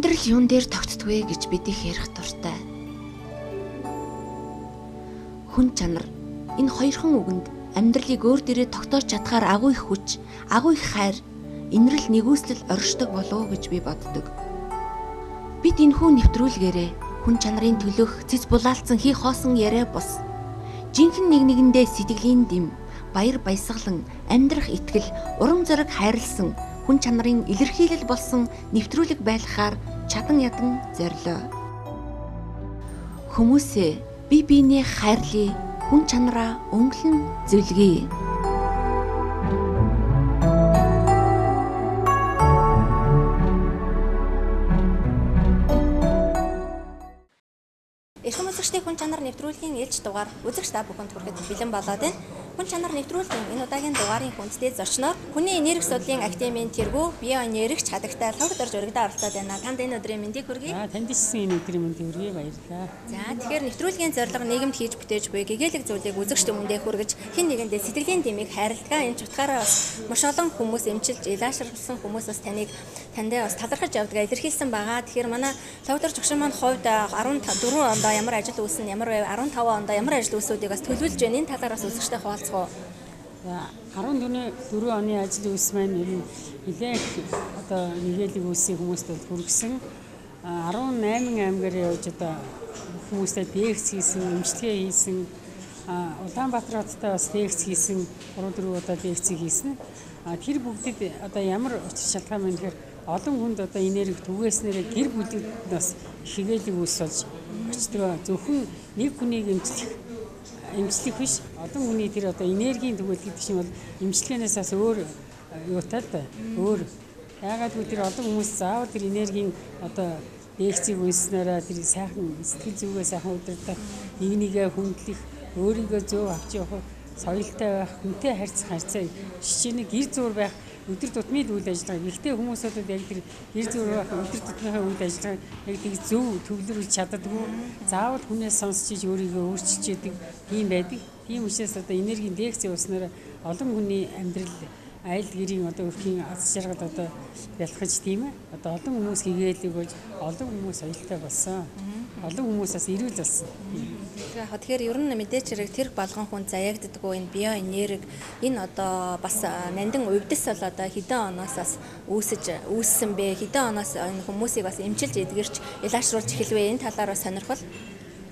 Амьдрал юун дээр тогтдгүй гэж бид их ярих дуртай. Хүн чанар энэ хоёрхан үгэнд амьдралыг өөр дээрээ тогтоож чадхаар агуу их хүч, агуу их хайр, инрэл нэгүслэл оршдог болов уу гэж би боддог. Бид энэхүү нэвтрүүлгээрээ хүн чанарын төлөөх цэц булаалцсан хий хоосон яриа бус. Жинхэнэ нэг нэгэндээ сэтгэлийн дэм, баяр баясгалан, амьдрах итгэл, урам зориг хайрлсан хүн чанарын илэрхийлэл болсон нэвтрүүлэг байлгахаар чадан ядан зорилоо. Хүмүүсээ бие биенээ хайрлая, хүн чанараа өнгөлн зөвлөе. Эрхэм үзэгчдийн хүн чанар нэвтрүүлгийн ээлж дугаар үзэгч та бүхэнд хүрэхэд бэлэн болоод байна. Хүн чанар нэвтрүүлгийн энэ удаагийн дугаарын хүндэтгэл зочноор хүний энерги судлалын академийн тэргүү био энергич чадагтай Лхагвадорж урагдаа оролцоод байна. Танд энэ өдрийн мэндийг хүргэе. Танд ичсэн энэ өдрийн мэндийг хүргэе, баярлалаа. За тэгэхээр нэвтрүүлгийн зорилго нийгэмд хийж бүтээж буй гэгээлэг зүйлийг үзэгч хүмүүндээ хүргэж хэн нэгэндээ сэтгэлийн дэмийг хайрладаг. Энэ ч утгаараа бас маш олон хүмүүс эмчилж илаашрлсан хүмүүс бас тандаа бас талархаж явдаг илэрхийлсэн байгаа. Тэгэхээр манай Лхагвадорж огшин маань хувьд 14 онд ямар ажил үүснэ, ямар 15 онд ямар ажил үүсүүдийг бас төлөвлөж байна. Энэ талаар бас үзэгчтэй хуваалцах уу? 14 оны ажил үүс маань нэлээд одоо нэгээлэг үүсийн хүмүүст бол хүргэсэн. 18 аймгаар явж одоо хүмүүстэй дэгц хийсэн, эмчилгээ хийсэн. Улаанбаатар хоттой бас дэгц хийсэн, 3-4 удаа дэгцийг хийсэн. Тэр бүгдд одоо ямар учир шалтгаан байна гэхээр олон хүнд одоо энерги түгээснээр гэр бүлд бас хэгээлэг үүс болж очдог. Зөвхөн нэг хүнийг эмчлэх биш, олон хүний тэр одоо энергийн түгээл гэдэг чинь бол эмчилгээнээс бас өөр юутай л өөр. Яагаад гэвэл тэр олон хүмүүс заавал тэр энергийн одоо дэгцийг үнснээрээ тэр сайхан сэтгэл зүгээ сайхан удирдах, нэг нэгээ хүндлэх, өөрийгөө зөв авч явах, соёлтой байх, хүнтэй харьцах жишээний гэр зур байх, өдөр тутмын үйл ажиллагаа. Ихтэй хүмүүсүүд яг тэр гэр зур байх, өдөр тутмынхаа үйл ажиллагаа яг тэр зөв төвлөрүүлж чаддаггүй. Заавал хүнээс сонсчиж өөрийгөө өөрчилж яадаг тийм байдаг. Тийм учраас одоо энергийн дэгц явуулснаар олон хүний амьдрал айл гэрийн одоо өрхийн аз жаргал одоо бэлхэж тийм ээ. Одоо олон хүмүүс гэгээлэг болж, олон хүмүүс соёлтой болсон. Олон хүмүүс бас эрүүл болсон. Тэгэхээр ер нь мэдээч хэрэг тэр болгон хүн заяагддаггүй энэ био энерги энэ одоо бас нандин увдис бол одоо хэдэн оноос бас үүссэн бэ? Хэдэн оноос энэ хүмүүсийг бас эмчилж эдгэрч илаашруулж эхэлвэ? Энэ талаар бас сонирхол.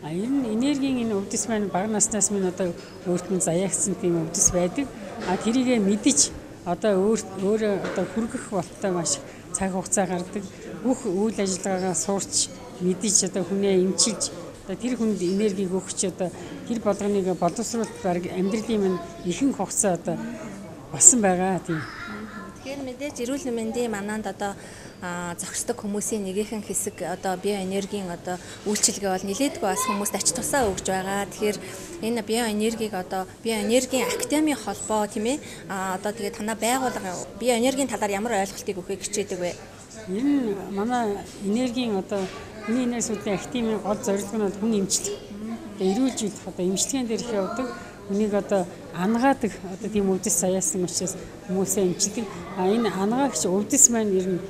Ер нь энергийн энэ увдис маань бага наснаас минь одоо өөрт нь заяагдсан тийм увдис байдаг. Тэрийгэ мэдэж одоо өөрөө одоо хүргэх болтой маш цаг хугацаа гардаг. Бүх үйл ажиллагаагаа сурч мэдэж одоо хүнээ эмчилж одоо тэр хүнд энергийг өгч одоо тэр болгоныг боловсруулах баг амьдралын минь ихэнх хугацаа одоо болсон байгаа тийм. Тэгэхээр мэдээж эрүүл мэндийн мананд одоо зохисдог хүмүүсийн нэгэн хэсэг одоо био энергийн одоо үйлчилгээ бол нэлээдгүй бас хүмүүст ач тусаа өгж байгаа. Тэгэхээр энэ био энергийг одоо био энергийн академийн холбоо тийм ээ одоо тэгээд танаа байгууллага био энергийн талаар ямар ойлголтыг өгөхийг хичээдэг вэ? Энэ манай энергийн одоо хүний энерги судлалын академийн гол зорилго нь хүн эмчлэх. Тэгээ эрүүлж идэх одоо эмчилгээнд дээрх явдаг. Хүнийг одоо ангаадаг одоо тийм өвдөс саяасан учраас хүмүүсээ эмчилдэг. Энэ ангаагч өвдөс маань ер нь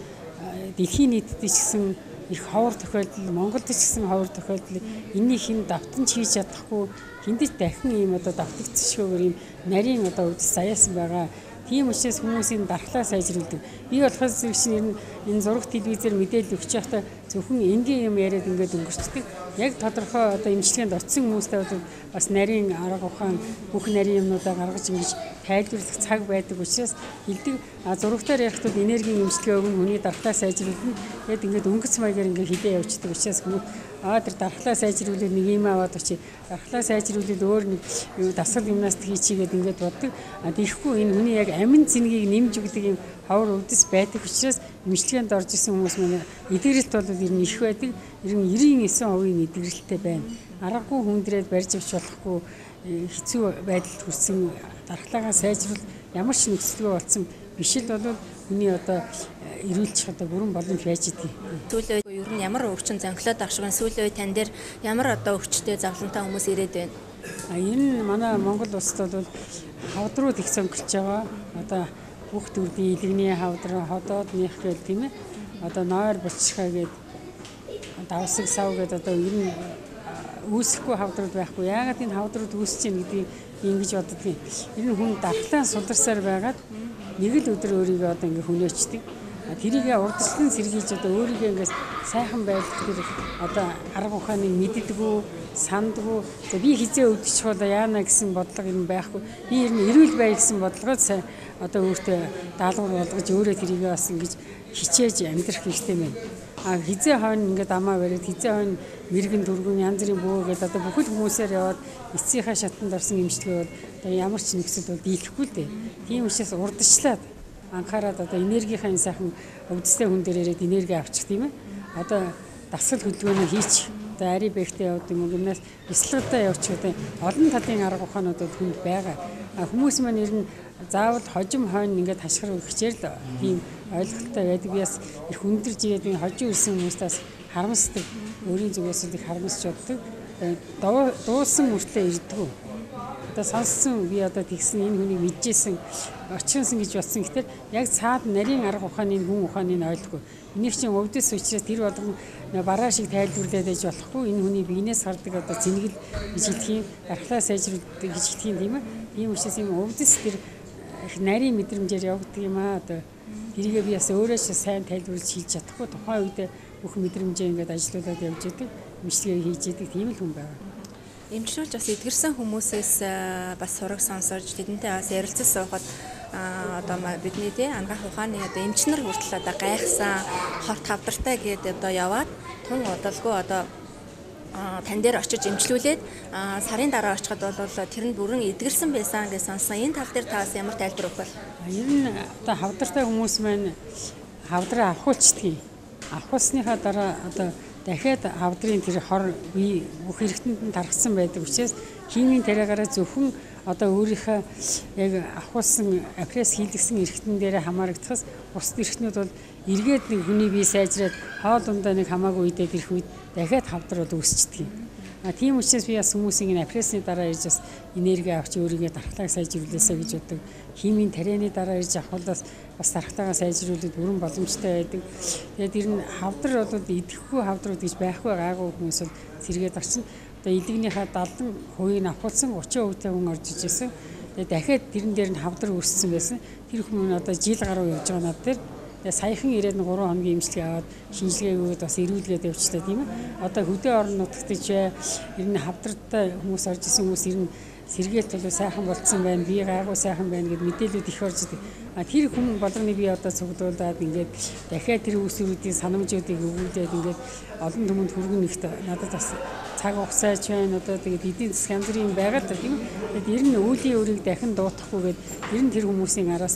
дэлхийн нийтэд ч гэсэн их ховор тохиолдол, Монголд ч гэсэн ховор тохиолдол энэний хин давтанч хийж чадахгүй хиндэж дахин ийм одоо давтагдчихгүйгээр ийм нарийн одоо өвдөс саяасан байгаа. Тийм учраас хүмүүсийн дархлаа сайжруулдаг. Би болохоор чинь энэ зураг телевизээр мэдээлэл өгч байхдаа зөвхөн энгийн юм яриад ингээд өнгөрчдөг. Яг тодорхой одоо эмчилгээнд очсон хүмүүстэй бол бас нарийн арга ухаан бүх нарийн юмнуудаа гаргаж ингэж тайлбарлах цаг байдаг учраас хэлдэг. Зурагтаар ярихад энергийн эмчилгээ өгнө, хүний дархлаа сайжруулна. Тэгэд ингээд өнгөц маягаар ингээд хилээ явчихдаг учраас хүмүүс тэр дархлаа сайжруулаад нэг юм аваад очие. Дархлаа сайжруулаад өөр нэг дасгал гимнаст хийчихгээд ингээд боддог. Тэгэхгүй энэ хүний яг амин цэнгийг нэмж өгдөг юм ховор өвдөс байдаг учраас эмчилгээнд орж исэн хүмүүс маань эдгэрэлт бол ер нь их байдаг. Ер нь 99% эдгэрэлттэй байна. Аргагүй хүндрээд барьж авч болохгүй хэцүү байдалд хүрсэн дархлаагаа сайжруул ямар ч нөхцөлгөө болсон биш л бол хүний одоо эрүүлчих одоо бүрэн боломж байж идэг. Сүүлийн үед ер нь ямар өвчин зөнхлөөд авах шиг сүүлийн үед тань дээр ямар одоо өвчтэй завлантай хүмүүс ирээд байна? Энэ манай Монгол улсад бол хавдрууд их зөнгөлж байгаа. Одоо бүх төрлийн илэгний хавдар, ходоодных гэх тийм ээ. Одоо нойр булчхаа гээд давсаг сав гэдэг одоо ер нь үүсэхгүй хавдрууд байхгүй. Яагаад энэ хавдрууд үүсэж байна гэдгийг ингэж боддгийг. Ер нь хүн дархлаа суларсаар байгаад нэг л өдөр өөрийгөө одоо ингэ хүнээчдэг. Тэрийгээ урдчлан сэргийлж одоо өөрийгөө ингээс сайхан байлгах тэр одоо арга ухааныг мэддэггүй, сандгүй. За би хизээ өвдөж чуулаа яана гэсэн бодлого юм байхгүй. Би ер нь эрүүл бай гэсэн бодлогоо сайн одоо өөртөө даалгавар болгож өөрөө тэрийгээ бас ингэж хичээж амьдрах хэрэгтэй байна. Хизээ хойно ингээд амаа бариад хизээ хойно мэрэгэн төргөн янз бүрийн бөөгээд одоо бүхэл хүмүүсээр яваад эцсийнхаа шатанд орсон эмчилгээ бол одоо ямар ч нэгсэл бол дийлэхгүй л дээ. Тийм учраас урдчлаад анхаарад одоо энергийнхаа сайхан өвдөстэй хүн дээр ирээд энерги авчих тийм ээ. Одоо дасгал хөдөлгөөнөө хийчих. Одоо ари бэхтэй явд юм уу гэмнээс бяцлагтай явчих одоо олон талын арга ухаанууд хүнд байгаа. Хүмүүс маань ер нь заавал хожим хойно ингээд хашгир өгчээр л тийм ойлголттой байдаг. Би бас их хүндэрж ирээд энэ хожим ирсэн хүмүүстээс харамсдаг. Өөрийн зүгээс их харамсч боддог. Дуусан мөртлөө ирдэггүй. Одоо сонссон би одоо тэгсэн энэ хүнийг мэдчихсэн очирсан гэж бодсон. Гэтэл яг цаад нарийн арга ухааны хүн ухааныг ойлгохгүй. Энийг чинь өвдөс учраас тэр болгон бараа шиг тайлбарлаад байж болохгүй. Энэ хүний биенээс гардаг одоо зэнэгэл гэж хэлэх юм, дархлаа сайжруулдаг гэж хэлэх юм тийм ээ. Ийм учраас юм өвдөс тэр их нарийн мэдрэмжээр явагддаг юм аа одоо. Тэрийгээ би бас өөрөө ч сайн тайлбарлаж хийж чадахгүй. Тухайн үед бүх мэдрэмжээ ингээд ажиллуулад явж идэг, эмчилгээ хийж идэг тийм л хүн байгаа. Эмчлүүлж бас эдгэрсэн хүмүүсээс бас сураг сонсорж тэдэнтэй бас ярилцаж суухад одоо бидний тий ангаах ухааны одоо эмчнэр хүртэл одоо гайхсан хорт хавдартай гэдэг одоо яваад тун удалгүй одоо тань дээр очиж эмчлүүлээд сарын дараа очиход бол тэр нь бүрэн эдгэрсэн байсан гэж сонсон. Энэ тал дээр та бас ямар тайлбар өгөх вэ? Ер нь одоо хавдартай хүмүүс маань хавдраа авахулчдгийг авахсныхаа дараа одоо дахиад хавдрын тэр хор бие бүх хэрэгтэнд нь тархсан байдаг учраас химийн тариагараа зөвхөн одоо өөрийнхөө яг авахулсан апресс хийлгсэн эргэтэн дээр хамаарагдахаас бусд эргэтнүүд бол эргээд нэг хүний бие сайжраад хоол ундаа нэг хамаагүй үедээ ирэх үед дахиад хавдрууд үүсчдэг юм. Тийм учраас би бас хүмүүсийн энэ апрессны дараа ирж бас энерги авч өөрийгөө дархлааг сайжруулаасаа гэж боддог. Химийн тарианы дараа ирж авахулаас бас дархлаагаа сайжруулах бүрэн боломжтой байдаг. Тэгээд ер нь хавдар бол идэхгүй хавдрууд гэж байхгүй гайгүй хүмүүс бол сэргээд орчин. Одоо эдгнийхээ 70% нь авахулсан 30% хүн орж ижсэн. Тэгээд дахиад тэрэн дээр нь хавдар үүссэн байсан. Тэр хүмүүс одоо жил гаруй явж байгаа над дээр саяхан ирээд 3 хоногийн эмчилгээ аваад шинжилгээгүүд бас эрүүлгээд явчихлаа тийм ээ. Одоо хөдөө орон нутагт ч ер нь хавдартай хүмүүс орж исэн хүмүүс ер нь сэргээлт бол сайхан болцсон байна. Би гайгүй сайхан байна гэд мэдээлүүд их орж идэг. Тэр хүн болгоны би одоо цуглуулад ингээд дахиад тэр үүсвэрүүдийн санамжуудыг өгүүлээд ингээд олон түмэнд хүргэн ихт надад бас цаг хугацаа ч байна. Одоо тэгээд эдийн засгийн янз бүрийн байгаад тийм ээ. Тэгээд ер нь өөлийн өөрийг дахин дуутахгүйгээд ер нь тэр хүмүүсийн араас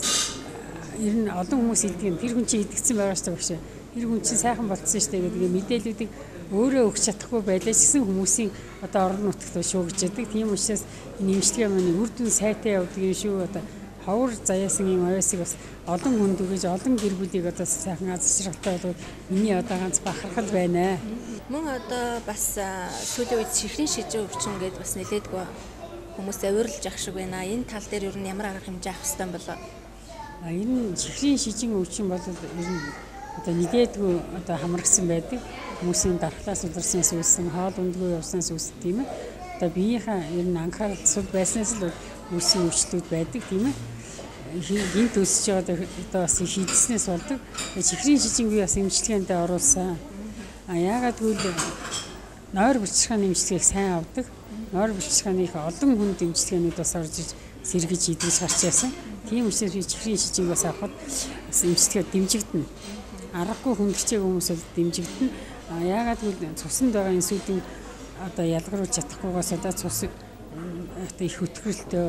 ер нь олон хүмүүс хэлдэг юм. Тэр хүн чинь идэгцэн байгаа шүү дээ багш. Тэр хүн чинь сайхан болцсон шүү дээ гэдэг мэдээллүүдийг өөрөө өгч чадахгүй байлаа ч гэсэн хүмүүсийн одоо орон нутагт шуугж яадаг. Тийм учраас энэ эмчилгээ маань үр дүн сайтай явдаг юм шүү. Одоо ховор заяасан юм авьяасыг бас олон хүнд өгөж олон гэр бүлийг одоо сайхан аз жаргалтай болоод миний одоо ганц бахархал байна. Мөн одоо бас сүүлийн үед чихрийн шижин өвчин гэдээ бас нэлээдгүй хүмүүсээ урилж явах шиг байна. Энэ тал дээр ер нь ямар арга хэмжээ авах ёстой юм болоо? Энэ чихрийн шижин өвчин бол ер нь одоо нэгдээдгүй одоо хамрагсан байдаг. Хүмүүсийн дархлаас уларснаас үүссэн, хоол ундгүй явснаас үүссэн тийм ээ. Одоо биеийнхээ ер нь анхаарал сул байснаас л үүссэн өвчлүүд байдаг тийм ээ. Гинт өсөж байгаа одоо бас хийдснээс болдог. Чихрийн шижинг би бас эмчилгээнд оруулсан. Яагаад гэвэл нойр булчирхааны эмчилгээг сайн авдаг. Нойр булчирхааны их олон хүнд эмчилгээнүүд бас орж иж сэргэж идэж гарч яасан. Тийм учраас би чихрийн шижинг бас авахд бас эмчилгээ дэмжигдэнэ. Аргагүй хүндэрчээг хүмүүс бол дэмжигдэнэ. Яагаад гэвэл цуснд байгаа инсулин одоо ялгаруулж чадахгүйгээс одоо цус одоо их хөтгөлтөө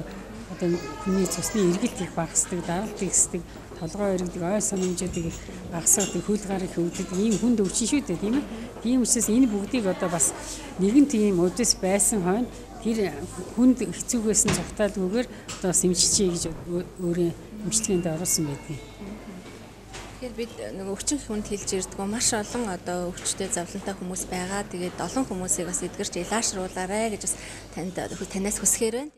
одоо хүний цусны эргэлт их багасдаг, даралт ихсдэг, толгой эргдэг, ой санамжуудыг багасгадаг, хөл гар их өвддөг ийм хүнд өвчин шүү дээ тийм ээ. Тийм учраас энэ бүгдийг одоо бас нэгэн тийм өдөс байсан хойно тэр хүнд хэцүүгээс нь цухтаалгүйгээр одоо бас эмчилчээ гэж өөрөө эмчилгээнд оруулсан байдаг. Тэгэхээр бид нөгөө өвчин хүнд хэлж ирдгөө маш олон одоо өвчтэй завлантай хүмүүс байгаа. Тэгээд олон хүмүүсийг бас эдгэрч илаашруулаарэ гэж бас танаас хүсэхээр байна.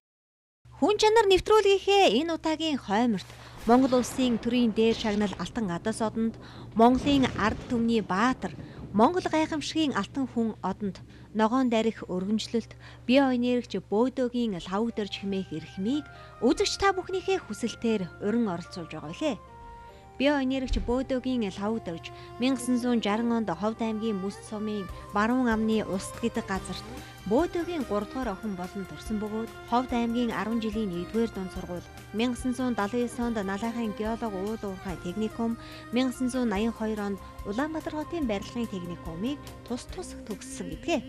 Хүн чанар нэвтрүүлгийнхээ энэ удаагийн хойморт Монгол улсын төрийн дээр шагнал Алтан Гадаас одонд Монголын ард түмний баатар Монгол гайхамшигын алтан хүн одонд ногоон дарих өргөмжлөлт, бие энергич бөөдөөгийн Лхагвадорж хэмээх эрхмийг үзэгч та бүхнийхээ хүсэлтээр урин оролцуулж байгаа билээ. Бие энергич бөөдөөгийн Лхагвадорж 1960 онд Ховд аймгийн Мэс сумын Баруун амны Устд гэдэг газарт бөөдөөгийн 3 дугаар охин болон төрсөн бөгөөд Ховд аймгийн 10 жилийн 1-р дунд сургууль, 1979 онд Налайхын геолог уул уурхай техникум, 1982 онд Улаанбаатар хотын барилгын техникумыг тус төгссөн гэдгээ.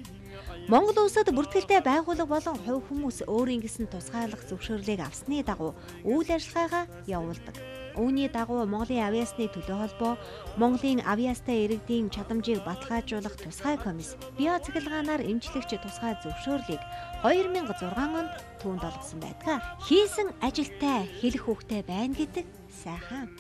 Монгол улсад бүртгэлтэй байгууллага болон хувь хүмүүс өөрийн гэсэн тусгаарлах зөвшөөрлийг авсны дагуу үйл ажиллагаагаа явуулдаг. Үүний дагуу Монголын авиасны төлөө холбоо, Монголын авиастай иргэдийн чадамжийг баталгаажуулах тусгай комисс, био цахилгаанаар эмчлэгч тусгай зөвшөөрлийг 2006 онд түүнд олгосон байдаг. Хийсэн ажилтай хэлэх хүүхтэй байна гэдэг сайхан.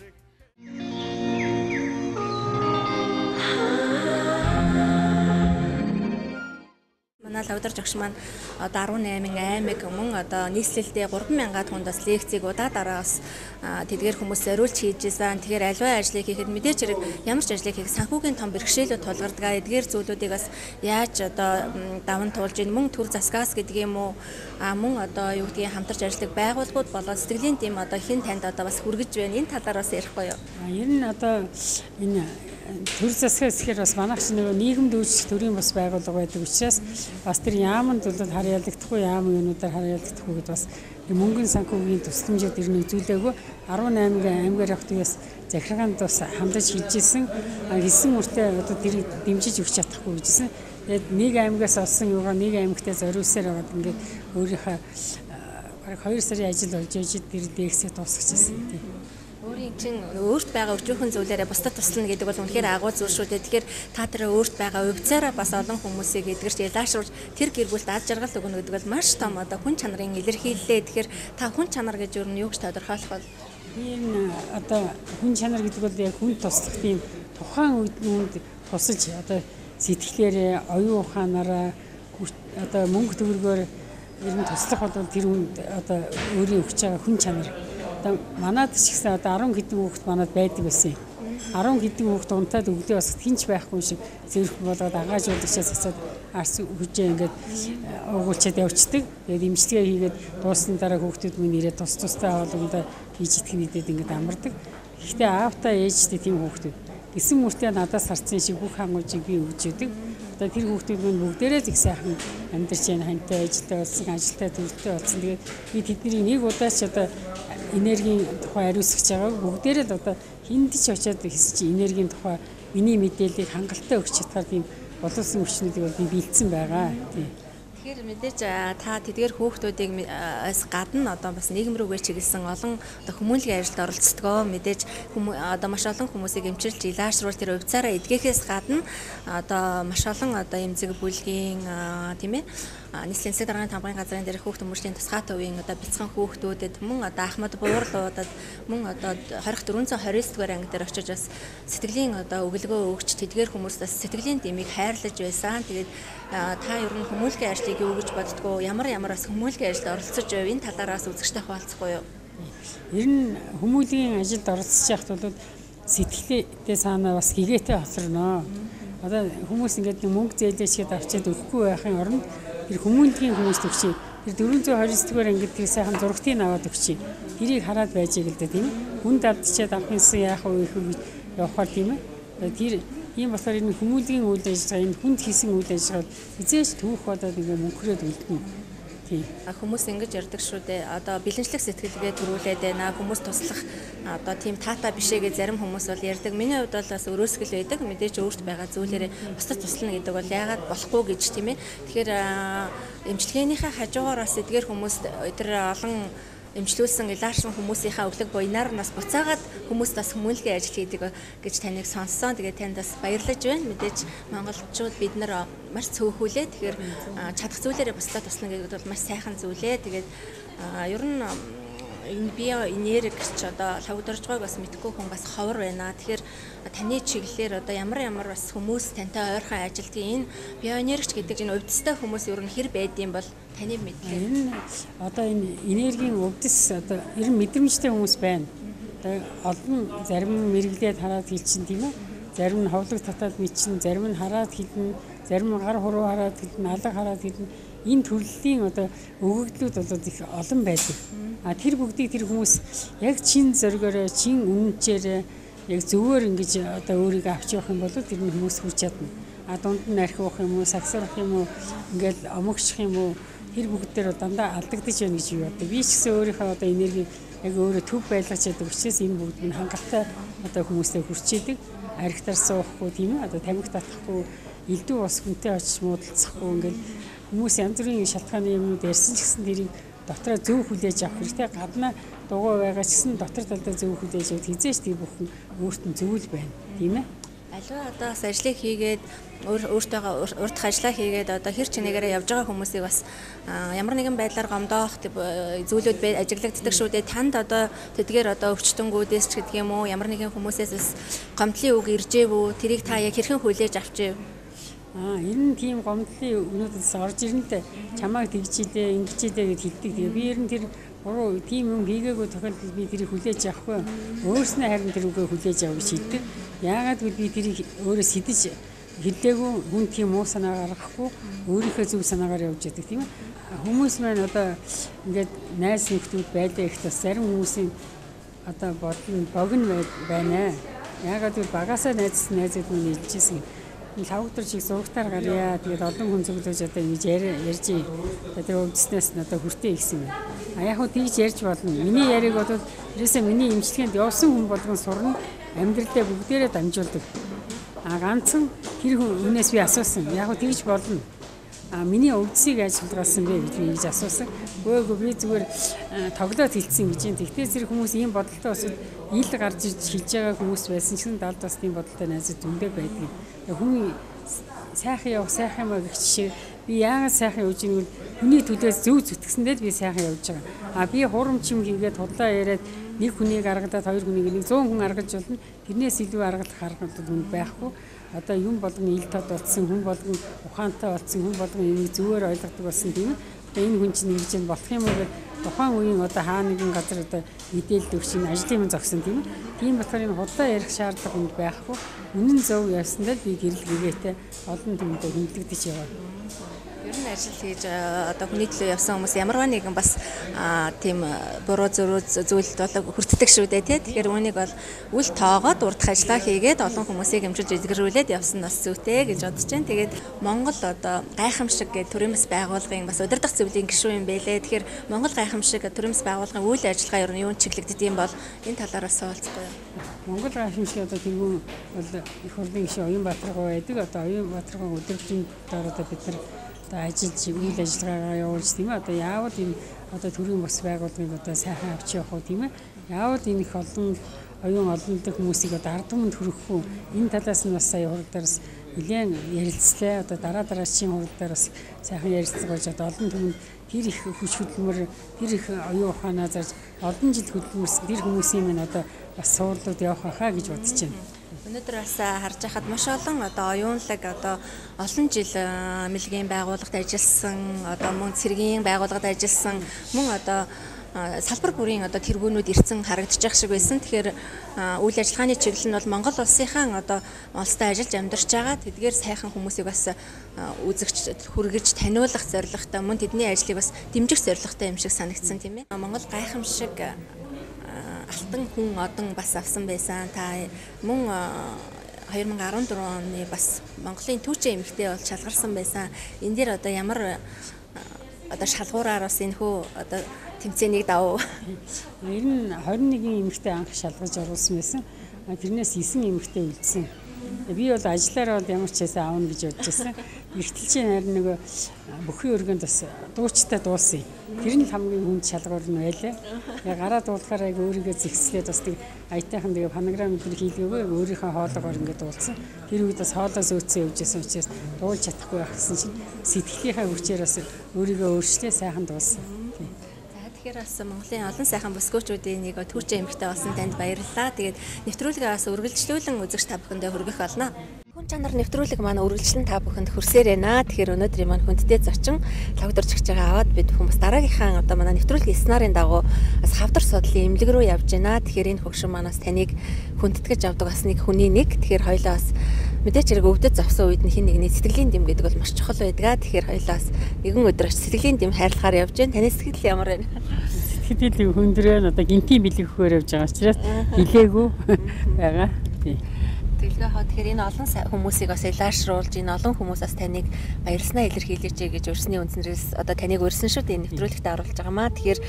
Лхагвадорж агш маань одоо 18 аймаг мөн одоо нийслэлдээ 3000-аад хүндас лекцийг удаа дараагаас тэдгээр хүмүүс зориулж хийж исэн. Тэгэхээр аливаа ажлыг хийхэд мэдээж хэрэг ямар ч ажлыг хийх санхүүгийн том бэрхшээлүүд тулгардаг. Эдгээр зүйлүүдийг бас яаж одоо даван туулж ийн мөн төр засгаас гэдэг юм уу мөн одоо юу гэдгийг хамтарч ажилладаг байгууллагууд болоод сэтгэлийн тим одоо хэн танд одоо бас хүргэж байна. Энэ талаар бас ярихгүй юу? Ер нь одоо энэ төр засгаас ихээр бас манайх чинь нөгөө нийгэмд үйлчлэх төрийн бас байгууллага байдаг учраас бас тэр яаман зүйлд харьяалагдахгүй яаман юунуудаар харьяалагдахгүй гэдээ бас мөнгөн санхүүгийн тусламжууд ер нь үзүүлээгүй 18 аймгаар явах тиймээс захиргаанд бас хамдаж хийжсэн хэлсэн мөртөө одоо тэрийг дэмжиж өгч чадахгүй гэжсэн. Тэгээд нэг аймгаас олсон юугаа нэг аймагтаа зориулсаар аваад ингээд өөрийнхөө бараг 2 сарын ажил болж ээж тэр дээксээ дуусгачихсан тийм. Өөрийн чинь өөрт байгаа өчүүхэн зүйлээрээ бусдад туслана гэдэг бол үнэхээр агуу зүйл шүү дээ. Тэгэхээр та тэрэ өөрт байгаа увцаараа бас олон хүмүүсийг эдгэрч ялаашруулж тэр гэр бүлд аз жаргал өгнө гэдэг бол маш том одоо хүн чанарын илэрхийллээ. Тэгэхээр та хүн чанар гэж юу нь юу гэж тодорхойлох бол энэ одоо хүн чанар гэдэг бол яг хүн туслах тийм тухайн үед тусаж одоо сэтгэлээрээ оюун ухаанаараа одоо мөнгө төгрөгөөр ер нь туслах бол тэр хүн одоо өөрийн өгч байгаа хүн чанар. Манад ч гэсэн одоо 10 хэдэн хүүхэд манад байдаг байсан юм. 10 хэдэн хүүхэд унтаад өглөө бас хинч байхгүй шиг зэрэг болоод агаажуулагчаас асаад арс хүчээ ингээд уугуулчаад явцдаг. Тэгээд имчилгээ хийгээд дуусны дараа хүүхдүүд минь ирээд тустай аваад хийж идэх нэдэд ингээд амардаг. Гэхдээ аавтаа ээжтэй тийм хүүхдүүд гэсэн мөртөө надаас харсан шиг бүх хангуйжийг би өгч өгдөг. Одоо тэр хүүхдүүд минь бүгдээрээ их сайхан амьдарч байна. Хантай ажилтай болсон, ажилтай төлөвтэй болсон. Тэгээд би тэднийг нэг удаа ч одоо энергийн тухай ариусгаж байгаа бүгдээрээ л одоо хинд ч очиад хэсэж энергийн тухай миний мэдээллийг хангалттай өгч чадхаар тийм боловсон хүчнүүдийг би бэлдсэн байгаа. Тийм. Тэгэхээр мэдээж та тэдгээр хүүхдүүдийг гадна одоо бас нийгэм рүүгээ чиглэсэн олон одоо хүмүүнлэгийн ажилд оролцдог. Мэдээж одоо маш олон хүмүүсийг эмчилж илаашруулж тэр увцаараа эдгэхээс гадна одоо маш олон одоо эмзэг бүлгийн тийм ээ нийслэлийн засаг дарганы тамгын газрын дээрх хүүхд хүмүүжлийн тусгай төвийн одоо бяцхан хүүхдүүдэд мөн одоо Ахмад буурлуудад мөн одоо 2429 дугаар анги дээр очиж бас сэтгэлийн одоо өглөгөө өгч тэдгээр хүмүүст бас сэтгэлийн дэмийг хайрлаж байсан. Тэгээд та ер нь хүмүүнлэгийн ажлыг юу гэж боддгоо ямар бас хүмүүнлэгийн ажилд оролцож байв энэ талаараас үзэгчтэй хуваалцахгүй юу? Ер нь хүмүүнлэгийн ажилд оролцож яхад бол сэтгэлээ санаа бас гэгээтэй хоцорно. Одоо хүмүүс ингээд мөнгө зээлээчгээд авчиад өгөхгүй байхын оронд тэр хүмүүнлэгийн хүмүүст өгчий. Тэр 429 дугаар ангид тэр сайхан зургтыг аваад өгчий. Тэрийг хараад байж байгаа л да тийм. Хүн давдчиад авахынсан яах вэ гэж явахаар тийм ээ. Тэр ийм болохоор энэ хүмүүнлэгийн үйл ажиллагаа энэ хүнд хийсэн үйл ажиллагаа эзээч түүх болоод ингээ мөнхрөөд үлдэнэ. Тийм. Хүмүүс ингэж ярьдаг шүү дээ. Одоо бэлэнчлэх сэтгэлгээ төрүүлээд байна. Хүмүүс туслах одоо тийм таата бишээгээ зарим хүмүүс бол ярьдаг. Миний хувьд бол бас өрөөсгөл байдаг. Мэдээж өөрт байгаа зүйлээрээ бусдад туслана гэдэг бол яагаад болохгүй гэж тийм ээ. Тэгэхээр эмчилгээнийхээ хажуугаар бас эдгээр хүмүүс тэр олон эмчлүүлсэн илаарсан хүмүүсийнхаа өглөг буйнаар нас буцаагаад хүмүүс бас хүмүүнлэгийн ажил хийдэг гэж таныг сонссон. Тэгээд танд бас баярлаж байна. Мэдээж монголчууд бид нар маш цөөхүүлээ. Тэгэхээр чадах зүйлээрээ бусдад туслана гэдэг бол маш сайхан зүйлээ. Тэгээд ер нь энэ био энергич одоо Лхагвадоржгойг бас мэдгүй хүн бас ховор байна. Тэгэхээр таны чиглэлээр одоо ямар бас хүмүүс тантай ойрхон ажилтдаг энэ био энергич гэдэг энэ увдстай хүмүүс ер нь хэр байдığım бол таны мэдлээ. Энэ одоо энэ энергийн увдс одоо ер нь мэдрэмжтэй хүмүүс байна. Одоо олон зарим мэрэглээд хараад хэлчин тийм үү. зарим нь ховлог татаад мэдчин, зарим нь хараад хэлнэ, зарим нь гар хуруу хараад хэлнэ, алга хараад хэлнэ. Энэ төрлийн одоо өгөгдлүүд бол их олон байдаг. Тэр бүгдийг тэр хүмүүс яг чин зоригоор, чин үнэнчээр яг зөвөр ингэж одоо өөрийгөө авч явах юм бол тэр нь хүмүүс хүрч чадна. Дунд нь архи уух юм уу, сагсарах юм уу, ингээл омогших юм уу, тэр бүгд дээр дандаа алдагдаж байна гэж юу одоо би ч гэсэн өөрийнхөө одоо энерги яг өөрөө төв байлгаж чаддаг учраас энэ бүгд нь хангалттай одоо хүмүүстэй хүрчээдэг. Архитар суухгүй тийм ээ одоо тамхи татахгүй, элдв ус хүнтэй очиж муудалцахгүй ингээл хүмүүс янз бүрийн шалтгааны юмнууд ярьсан ч гэсэн тэрийг дотроо зөв хүлээж авах хэрэгтэй. Гаднаа дугуй байгаа ч гэсэн дотор талдаа зөв хүлээж авах хизээч тийм бүхэн өөрт нь зөвл байна тийм ээ. Аливаа одоо бас ажлыг хийгээд өөртөөгөө урдх ажиллаа хийгээд одоо хэр чинээгээр явж байгаа хүмүүсийг бас ямар нэгэн байдлаар гомдоох зүйлүүд ажиглагддаг шүү дээ. Танд одоо тэдгээр одоо өвчтөнгүүдээс ч гэдэг юм уу ямар нэгэн хүмүүсээс бас гомдлын үг иржээв үү? Тэрийг та яг хэрхэн хүлээж авчив? Энэ тийм гомдлын өгнүүдээс орж ирнэ. Чамайг тэгжидээ, ингэжидээ гэж хэлдэг. Тэгээ би ер нь тэр буруу тийм юм хийгээгүй тохиолдолд би тэрийг хүлээж авахгүй. Өөрснөө харин тэр үгээ хүлээж авах гэж хэлдэг. Яагаад гэвэл би тэрийг өөрөө сэтэж хэлдэггүй хүн тийм муу санаа гаргахгүй өөрийнхөө зөв санаагаар явж яадаг тийм ээ. Хүмүүс маань одоо ингээд найз нөхдүүд байлаа их бас зарим хүмүүсийн одоо богино байна. Яагаад гэвэл багасаа найзууд минь хэлжсэн. Лхагвадорж шиг зургатаар гарьяа. Тэгээд олон хүн зөвлөж одоо ингэж ярьж тэр өвдөснөөс нь одоо хүртээ ихсэн юм. Яг хөө тийж ярьж болно. Миний яриг бол ерөөсөө миний имчилгээнд явсан хүн болгон сурна. Амьдралдаа бүгдээрээ дамжуулдаг. Ганцхан тэр хүнээс би асуусан. Яг хөө тэгж болно. Миний өвдсийг ажиллагаасан бэ гэж би ингэж асуусан. Үгүй би зүгээр тоглоод хэлсэн гэж юм. Тэгтээ зэрэг хүмүүс ийм бодолтой бас ил гарч ирж хэлж байгаа хүмүүс байсан ч гэсэн далд бас тийм бодолтой найзууд зөндөө байдаг. Хүн сайхан явах сайхан маа гэх жишээ би яагаад сайхан явж байгааг хүний төлөөс зөв зүтгэсэндээ би сайхан явж байгаа. Би хурамч юм хийгээд худлаа яриад нэг хүнийг аргадаад хоёр хүнийг 100 хүн аргаж болно. Тэрнээс илүү аргалах аргад хүн байхгүй. Одоо юм болгон ил тод болсон хүн болгон ухаантай болсон хүн болгон энийг зөвөр ойлгодог болсон тийм ээ. Одоо энэ хүн чинь ингэж болох юм уу гэдэг тухайн үеийн одоо хаа нэгэн газар одоо мэдээлэл өгч ин ажлын юм зогсон тийм ээ. Тийм болохоор энэ худлаа ярих шаардлага хүнд байхгүй. Үнэн зөв явсандаа би гэрэл гэгээтэй олон түмэндээ хөндлөгдөж яваа. Ер нь ажил хийж одоо хүний төлөө явсан хүмүүс ямарваа нэгэн бас тийм буруу зүйлд болоо хүртдэг шүү дээ тий. Тэгэхээр үүнийг бол үл тоогоод урдх ажиллаа хийгээд олон хүмүүсийг хэмжиж эзгэрүүлээд явсан бас зүйтэй гэж бодож байна. Тэгээд Монгол одоо гайхамшиг гэх төрийн бас байгууллагын бас удирдах зөвлөлийн гишүүн юм байлээ. Тэгэхээр Монгол гайхамшиг төрийн бас байгууллагын үйл ажиллагаа ер нь юунд чиглэгддэг юм бол энэ талаараас суулцгаая. Монгол гайхамшиг одоо тэргүүн бол их хурлын гишүүн Оюнбаатаргаа байдаг. Одоо Оюнбаатаргаа удирдлагын дараа одоо бид нар одоо ажиллаж үйл ажиллагаагаа явуулж тийм ээ. Одоо яавал энэ одоо төрийн бас байгууллагыг одоо сайхан авч явах уу тийм ээ. Яавал энэ их олон оюун олон дэх хүмүүсийг одоо ард түмэнд хүргэх үү. Энэ талаас нь бас сая хуралдаараас нэлээд ярилцлаа. Одоо дараагийн хуралдаараас сайхан ярилцлага болж одоо олон түмэнд тэр их хүч хөдөлмөр, тэр их оюун ухаанаа зарж олон жил хөдөлмөрсөн тэр хүмүүсийн минь одоо бас суурлууд явах байхаа гэж бодож байна. Өнөөдөр бас харж байхад маш олон одоо оюунлаг одоо олон жил мэлгийн байгууллагад ажилласан, одоо мөн цэргийн байгууллагад ажилласан, мөн одоо салбар бүрийн одоо тэргүүнүүд ирсэн харагдаж байх шиг байсан. Тэгэхээр үйл ажиллагааны чиглэл нь бол Монгол улсынхаа одоо улстай ажиллаж амьдарч байгаа тэдгээр сайхан хүмүүсийг бас үзэгч хүргэж таниулах зорилготой мөн тэдний ажлыг бас дэмжих зорилготой юм шиг санагдсан тийм ээ. Монгол гайхамшиг алтан хүн одон бас авсан байсан. Та мөн 2014 оны бас Монголын түүчийн эмэгтэй бол шалгарсан байсан. Энэ дээр одоо ямар одоо шалгуураар бас энэхүү одоо тэмцээнийг давав. Ер нь 21 эмэгтэй анх шалгаж оруулсан байсан. Тэрнээс 9 эмэгтэй үлдсэн. Би бол ажиллаараа бол ямар ч хэсэг аавна гэж бодож байсан. Эртэл чинь харин нөгөө бүхий өргөнд бас дуучтай дуусан. Тэр нь хамгийн хүнд шалгуур нь байлаа. Тэгээ гараа дуулахаараа өөрийгөө зэгслээд бас тэг аятайхан тэгээ фонограм өдр хийлгээгүй өөрийнхөө хоолоогоор ингээд дуулсан. Тэр үед бас хоолоо зөөцсөн явжсэн учраас дуулж чадахгүй байх гэсэн чинь сэтгэлийнхаа хүчээр бас өөрийгөө өөрчлөө сайхан дуулсан. Тэгэхээр бас Монголын олон сайхан бүсгүүчүүдийн нэг түүчийн эмэгтэй болсон танд баярлалаа. Тэгээд нэвтрүүлгээ бас үргэлжлүүлэн үзэгч та бүхэндээ хүргэх болно. Хүн чанар нэвтрүүлэг маань үргэлжлэн та бүхэнд хүрсээр байна. Тэгэхээр өнөөдрийн маань хүндтэй зочин Лхагвадорж гэж байгаа аваад бид хүмүүс дараагийнхаа одоо манай нэвтрүүлгийн сценарын дагуу бас хавдар судлалын эмнэлэг рүү явж байна. Тэгэхээр энэ хөгшин манаас таныг хүндэтгэж авдаг бас нэг хүний нэг. Тэгэхээр хоёлаа бас мэдээч хэрэг өвдөд завсан үед хин нэгний сэтгэлийн дэм гэдэг бол маш чухал байдаг. Тэгэхээр хоёлаа бас нэгэн өдөр сэтгэлийн дэм хайрлахаар явж байна. Таны сэтгэл ямар байна? Сэтгэл хүндрээ одоо гинтийн бэлэг өгөхөөр явж байгаа учраас хилээгүй байгаа. Тий. Тэглээ хаа тэгэхээр энэ олон хүмүүсийг бас илаашруулж энэ олон хүмүүс бас таныг баярлснаа илэрхийлээч гэж өрсний үндснээс одоо таныг урьсан шүү дээ нэвтрүүлэгт оруулж байгаамаа. Тэгэхээр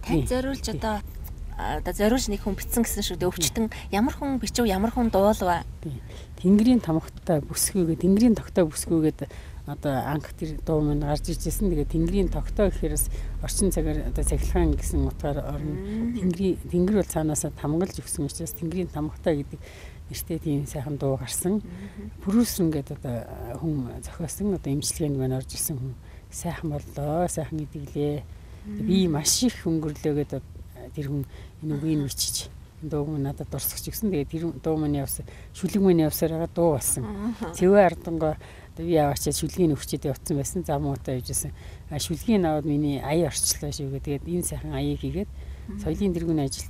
тань зориулж одоо зориулж нэг хүн битсэн гэсэн шүү дээ өвчтөн ямар хүн бичв ямар хүн дуулва. Тэнгэрийн тамхтай бүсгүйгээ тэнгэрийн тогтоо бүсгүйгээд одоо анх тэр дуу мань гарч ижсэн. Тэгээ тэнгэрийн тогтоо гэхээрээс орчин цагаар одоо цахилгаан гэсэн утгаар орно. Тэнгэр бол цаанаасаа тамгалж өгсөн учраас тэнгэрийн тамхтай гэдэг нэртэй тийм сайхан дуу гарсан. Продюсер ингээд одоо хүн зохиосон одоо имчилгээнд мань орж ирсэн хүн сайхан боллоо, сайхан идэглээ. Би маш их хөнгөрлөөгээд тэр хүн энэ үгийг бичиж дуу мань надад дурсагч өгсөн. Тэгээ тэр дуу мань явсан шүлэг мань явсаар байгаа дуу болсон. Цэвэ ардангоо би яваачаа шүлгийг өгчээд явцсан байсан. Зам уутаа явжсэн. Шүлгийг аваад миний ая орчлоо шүү гэдэг. Энэ сайхан аяыг хийгээд соёлын тэргүүний ажил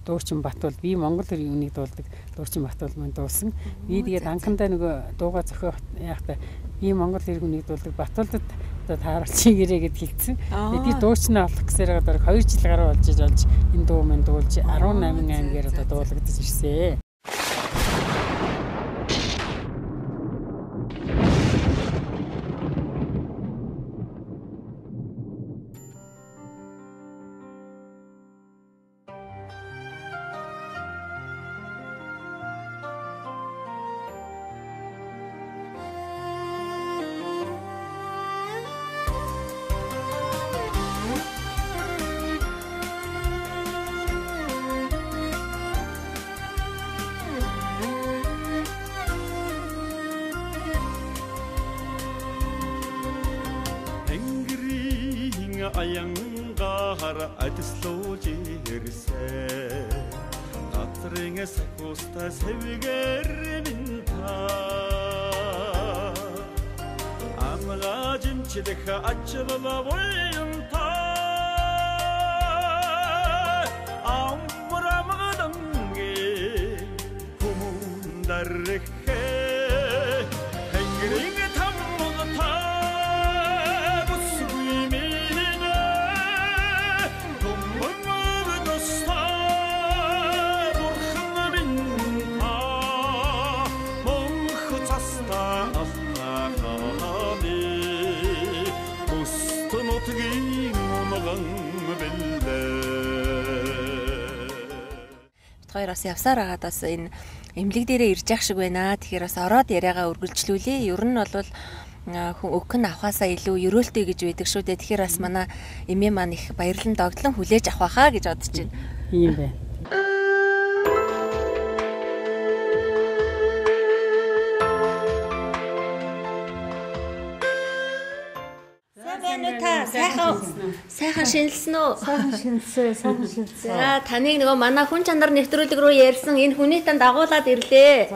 дуучин Батбол би Монгол үнийг дуулдаг дуучин Батбол маань дуулсан. Би тэгээд анхандаа нөгөө дууга зохиох яахта би Монгол үнийг дуулдаг Батболд одоо тааруулж гэрээ гэд хэлсэн. Тэгээд би дуучнаа олох гэсээр байгаа 2 жил гаруй болж энэ дуу маань дуулж 18 аймгаар одоо дуулагдаж ирсэн. Аянгаар адислууж ирсэн Татрын сакуста сэвгэр минта Амла жимчлэх ачрала воянта Амрамаданге хумундархэ хэнгэрийн хоёр бас явсаар агаад бас энэ эмнэлэг дээрээ ирж явах шиг байна. Тэгэхээр бас ороод яриагаа үргэлжлүүлээ. Ер нь бол өгөн авахаасаа илүү ерөөлтэй гэж байдаг шүү дээ. Тэгэхээр бас манай эмээ маань их баярлан догтлон хүлээж авах байхаа гэж бодож байна. Тийм байна. Сайхан шинэлсэн үү? Сайхан шинэлсэн. За таныг нөгөө манай хүн чанар нэвтрүүлэг рүү ярьсан энэ хүний танд дагуулад ирлээ. За.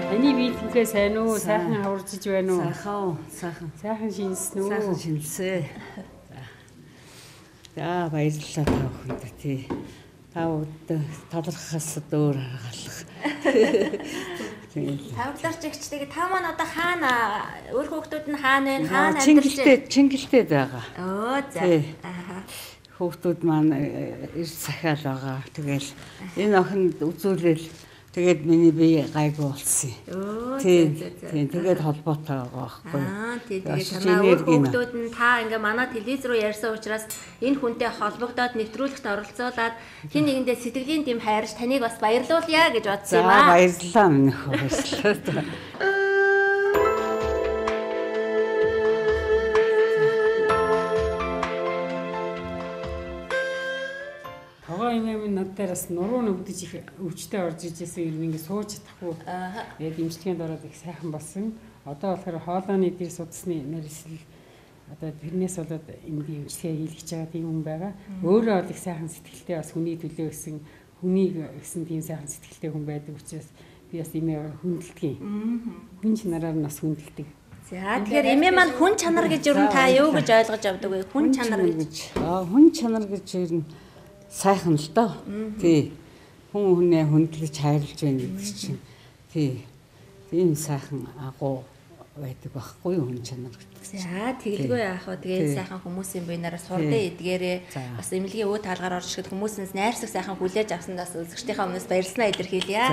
Таны биеийнхээ сайн уу? Сайхан аваржиж байна уу? Сайхан. Сайхан шинэлсэн үү? Сайхан шинэлсэн. За баярлалаа та бүхэнд тий. Та бүхэнд талархахаас дөөр гаргах. Тавдлаарч ихчтэйг та маань одоо хаана өөр хүүхдүүд нь хаана вэ? Хаана амьдарч байна? Чингэлтэй байгаа. Оо за. Хүүхдүүд маань эрс сахиал байгаа. Тэгэл энэ охинд үзүүлэл тэгээд миний бие гайгүй болсон. Оо тийм. Тэгээд холбоотой байгаа байхгүй юу? Тэгээд танаа өөр хүүхдүүд нь та ингээ манай телевиз рүү ярьсан учраас энэ хүнтэй холбогдоод нэвтрүүлэгт оролцуулаад хин нэгэндээ сэтгэлийн дэм хайрч таныг бас баярлуулъя гэж бодсон юм аа. Баярлалаа минь баярлалаа. Эмээ надад бас нуруу нүгдэж их өвчтэй орж ижсэн юм ингээ сууж чадахгүй. Тэгээд имчилгээнд ороод их сайхан болсон. Одоо болохоор хоолойны дээр судасны нэрсэл одоо тэрнээс болоод энд эмчилгээ хийлгэж байгаа тийм хүн байгаа. Өөрөө бол их сайхан сэтгэлтэй бас хүний төлөө гэсэн хүнийг гэсэн тийм сайхан сэтгэлтэй хүн байдаг учраас би бас имээ хүндэлдэг. Хүн чанараар нь бас хүндэлдэг. За тэгэхээр эмээ маань хүн чанар гэж юу та юу гэж ойлгож авдаг вэ? Хүн чанар гэж. Хүн чанар гэж ер нь сайхан л доо. Тий. Хүн хүнээ хүндлэж хайрлаж байна гэдэг чинь. Тий. Тийм сайхан агуу байдаг байхгүй хүн чанар гэдэг. За тэгэлгүй яах вэ? Тэгээд сайхан хүмүүсийн буйнаараа сурдээ эдгээрээ бас эмнэлгийн өвөө таалгаар орж ирэхэд хүмүүсээс найрсаг сайхан хүлээж авсандаас үзэгчдийнхээ өмнөөс баярлалаа илэрхийлье.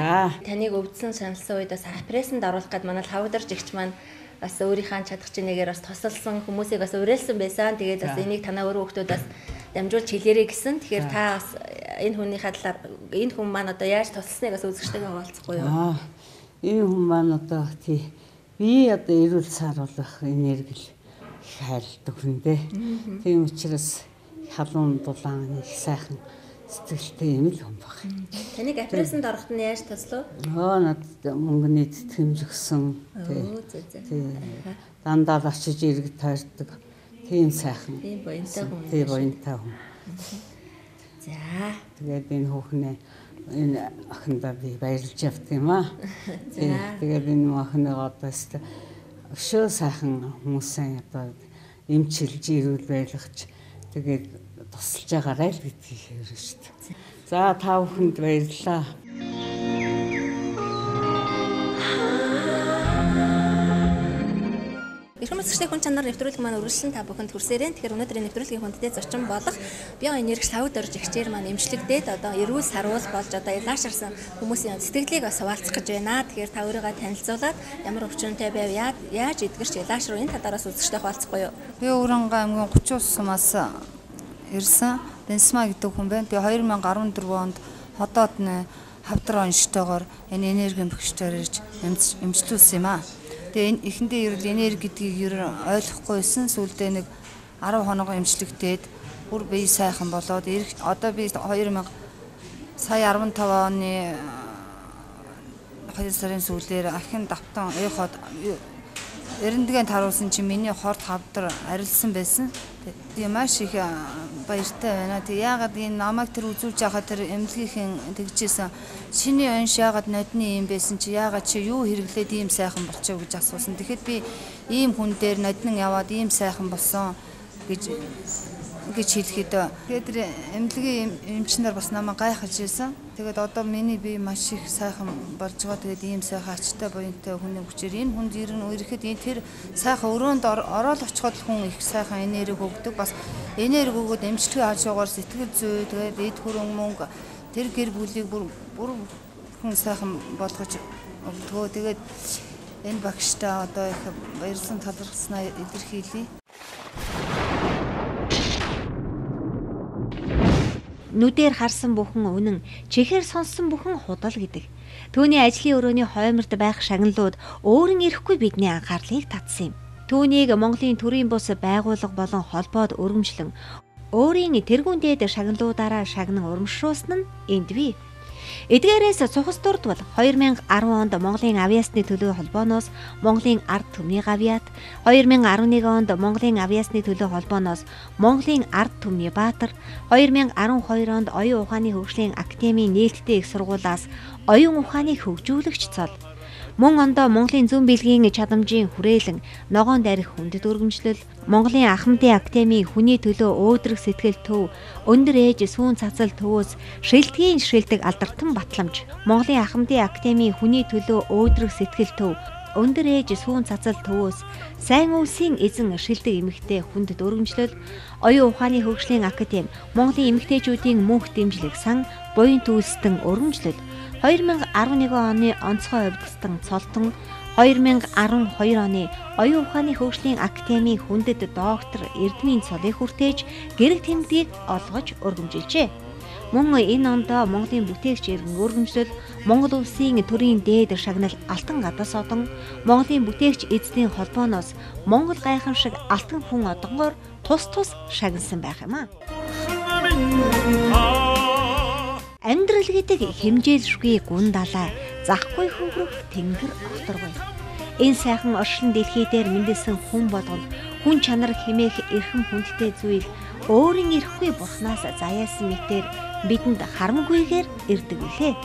Таныг өвдсөн саналсан үед бас апрессанд оруулах гээд манай Лхагвадорж эгч маань бас өөрийнхөө чадах чинээгээр бас тусалсан хүмүүсийг бас уриалсан байсан. Тэгээд бас энийг танаа өөрөө хүмүүсээс дамжуулж хэлээрэй гэсэн. Тэгэхээр та бас энэ хүнийхээ талаар энэ хүн маань одоо яаж тусалсныг бас үзэгчтэйгээ хуваалцахгүй юу? Энэ хүн маань одоо тий би одоо эрүүл сааруулах энерги их хайрладаг хүн дээ. Тийм учраас халуун дулаан их сайхан сэтгэлтэй юм л хүн баг. Таныг апрессанд ороход нь яаж туслав? Надад мөнгөний тэтгэмж өгсөн. Тий. Дандаа л очиж иргэд таардаг. Тийм сайхан. Тийм буянтай хүн. Тийм буянтай хүн. За. Тэгээд энэ хүүхнээ энэ охиндоо би баярлж явт юм аа. Тэгээд энэ охиныгоо одоо өшөө сайхан хүмүүсээ одоо эмчилж ирүүл байлгаж тэгээд тусалж байгаарай л гэдгийг хэлсэн шүү дээ. За та бүхэнд баярлалаа. Эрхэм үзэгчдийн хүн чанар нэвтрүүлэг маань үргэлжлэн та бүхэнд хүрсээрэн. Тэгэхээр өнөөдрийн нэвтрүүлгийн хүндэтэй зочин болох био энерги Лхагвадорж эгчээр маань эмчлэгдээд одоо эрүүл саруул болж одоо илаашарсан хүмүүсийн сэтгэлийг бас хуваалцах гэж байна. Тэгэхээр та өөрийгөө танилцуулаад ямар өвчнөдтэй байв яаж эдгэрч илаашруу энэ талаараас үзэгчтэй хуваалцахгүй юу? Би Өврангай аймгийн 30 сумаас ирсэн Бенсма гэдэг хүн байна. Би 2014 онд ходоод хавдар онцтойгоор энэ энерги эмгэгчээр ирж эмчлүүлсэн юм аа. Тэгээ эхэндээ ерөөл энерги гэдгийг ойлгохгүйсэн. Сүүлдээ нэг 10 хоног эмчлэгдээд бүр бие сайхан болоод одоо би 2015 оны 2 сарын сүүлээр ахин давтан эход эрэндгэн таруулсан чинь миний хорт хавдар арилсан байсан. Тэгээ маш их баяртай байна. Тэг яагаад энэ намайг тэр үзүүлж байгаа тэр эмнэлгийнхэн тэгжсэн чиний онш яагаад нодны юм байсан чи яагаад чи юу хэрэглээд ийм сайхан болчихоо гэж асуусан. Тэгэхэд би ийм хүн дээр ноднон яваад ийм сайхан болсон гэж хэлэхэд тэгээд тэр эмнэлгийн эмчнэр бас намайг гайхаж ирсэн. Тэгээд одоо миний бие маш их сайхан болж байгаа. Тэгээд ийм сайхан ачтай буянтай хүний хүчээр энэ хүнд ер нь үерэхэд энэ тэр сайхан өрөөнд ороод очиход хүн их сайхан энерги өгдөг. Бас энерги өгөөд эмчилгээ хажуугаар сэтгэл зүй тэгээд эд хөрөнгө мөнгө тэр гэр бүлийг бүр хүн сайхан болгож өгдөгөө. Тэгээд энэ багштай одоо их баярлан талархснаа илэрхийлье. Нүдээр харсан бүхэн үнэн, чихээр сонссон бүхэн худал гэдэг. Түүний ажлын өрөөний хойморд байх шагналууд өөрийн ирэхгүй бидний анхаарлыг татсан юм. Түүнийг Монголын төрийн бус байгууллага болон холбоод өргөмжлөн өөрийн тэргүүн дээд шагналуудаараа шагнан урамшруулсан нь энд бий. Эдгээрээс цухас дурдвал 2010 онд Монголын авиасны төлөө холбооноос Монголын ард түмний гавьяат, 2011 онд Монголын авиасны төлөө холбооноос Монголын ард түмний баатар, 2012 онд оюун ухааны хөгжлийн академийн нээлттэй их сургуулиас оюун ухааны хөгжүүлэгч цол. Мөн ондоо Монголын зүүн бэлгийн чадамжийн хүрээлэн ногоон дарих хүндэт өргөмжлөл, Монголын Ахмадын академийн хүний төлөө өөдрөг сэтгэл төв, өндөр ээж сүүн цацал төвөөс шилдгийн шилдэг алдартан батламж, Монголын Ахмадын академийн хүний төлөө өөдрөг сэтгэл төв, өндөр ээж сүүн цацал төвөөс сайн үлсийн эзэн шилдэг эмэгтэй хүндэт өргөмжлөл, оюун ухааны хөгжлийн академи, Монголын эмэгтэйчүүдийн мөнх дэмжлэг сан, буян төлстөн өргөмжлөл, 2011 оны онцгой хувьдсан цолтон, 2012 оны оюун ухааны хөгжлийн академийн хүндэт доктор эрдмийн цолыг хүртээж гэрэг тэмдгийг олгож өргөмжилжээ. Мөн энэ ондоо Монголын бүтээгч иргэн өргөмжлөл, Монгол улсын төрийн дээд шагнал Алтан гадаас одон, Монголын бүтээгч эзэдийн холбооноос Монгол гайхамшиг алтан хүн одонгоор тус шагнасан байх юм аа. Амьдрал гэдэг хэмжээлшгүй гүн далай, захгүй хөврөх тэнгэр огторгүй. Энэ сайхан оршлон дэлхий дээр мэндэлсэн хүн болгонд хүн чанар хэмээх эрхэм хүндтэй зүйл өөрийн ирэхгүй бурхнаас заяасан мэтээр бидэнд харамгүйгээр ирдэг үлээ.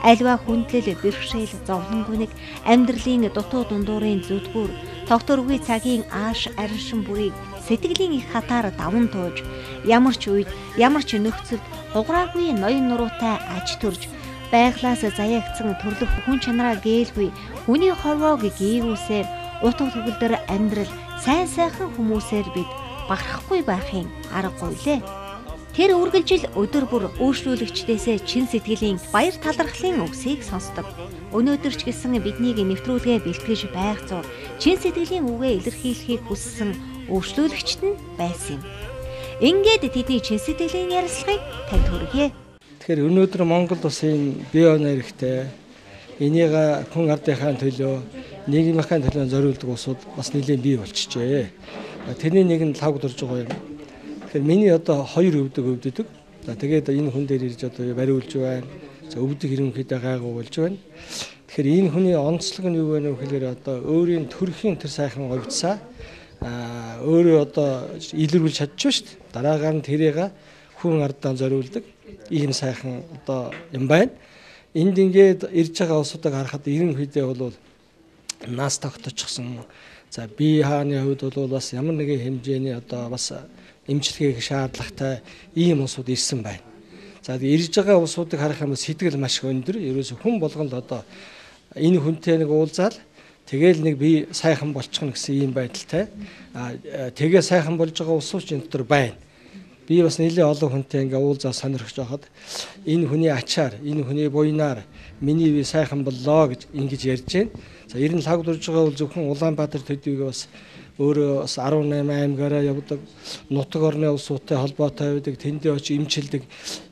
Альва хүндлэл, бэрхшээл, зовлонгүнэг, амьдралын дутуу дундуурын зүдгүүр, тогтворгүй цагийн ааш арилшин бүрийг сэтгэлийн их хатаар даван тууж, ямар ч үед, ямар ч нөхцөлд хугараагүй ноён нуруутай аж төрж, байглаас заяагцсан төрлөх хүн чанараа гээгүй, хүний хорвоог гээгүүсээр утга төгөлдөр амьдрал сайн сайхан хүмүүсээр бид баграхгүй байхын аргагүй лээ. Тэр үргэлжил өдөр бүр өөрчлөлөгчдөөсөө чин сэтгэлийн баяр талархлын үгсийг сонсдог. Өнөөдөр ч гэсэн биднийг нэвтрүүлгээ бэлтгэж байх зур чин сэтгэлийн үгээ илэрхийлэхийг хүссэн өөрчлөлөгчд нь байсан юм. Ингээд тэдний чин сэтгэлийн ярилцлагыг танд хүргье. Тэгэхээр өнөөдөр Монгол улсын бие оноо эрэхтэй энийг хүн ардынхаа төлөө нийгмийн төлөө зориулдаг улсууд бас нэлээд бий болчихжээ. Тэрний нэг нь Лхагвадорж байгаа юм. Тэгэхээр миний одоо хоёр өвдөг. За тэгээд энэ хүн дээр ирж одоо бариулж байна. За өвдөг ерөнхийдөө гайгуулж байна. Тэгэхээр энэ хүний онцлог нь юу вэ гэхээр одоо өөрийн төрхийн тэр сайхан говьцаа өөрөө одоо илэрүүлж чадчих шүү дээ. Дараагаар нь тэрийг хүн ардаа зориулдаг ийм сайхан одоо юм байна. Энд ингээд ирж байгаа улсуудыг харахад ерөнхийдөө бол нас тогточихсон. За бие хааны хувьд бол бас ямар нэгэн хэмжээний одоо бас эмчилгээг шаардлагатай ийм улсууд ирсэн байна. За ирж байгаа улсуудыг харах юм бол сэтгэл маш өндөр. Ерөөсө хүн болгонд одоо энэ хүнтэй нэг уулзаал тэгээл нэг би сайхан болчихно гэсэн ийм байдалтай. Тэгээ сайхан болж байгаа улсууд ч энэ дотор байна. Би бас нэлээд олон хүнтэй ингээ уулзаа сонирхож байхад энэ хүний ачаар, энэ хүний буйнаар миний би сайхан боллоо гэж ингэж ярьж байна. За ер нь Лхагвадорж байгаа бол зөвхөн Улаанбаатар төдийгүй бас өөрөө бас 18 аймгаараа явдаг, нутаг орны улсуудтай холбоотой байдаг, тэндээ очиж имчилдэг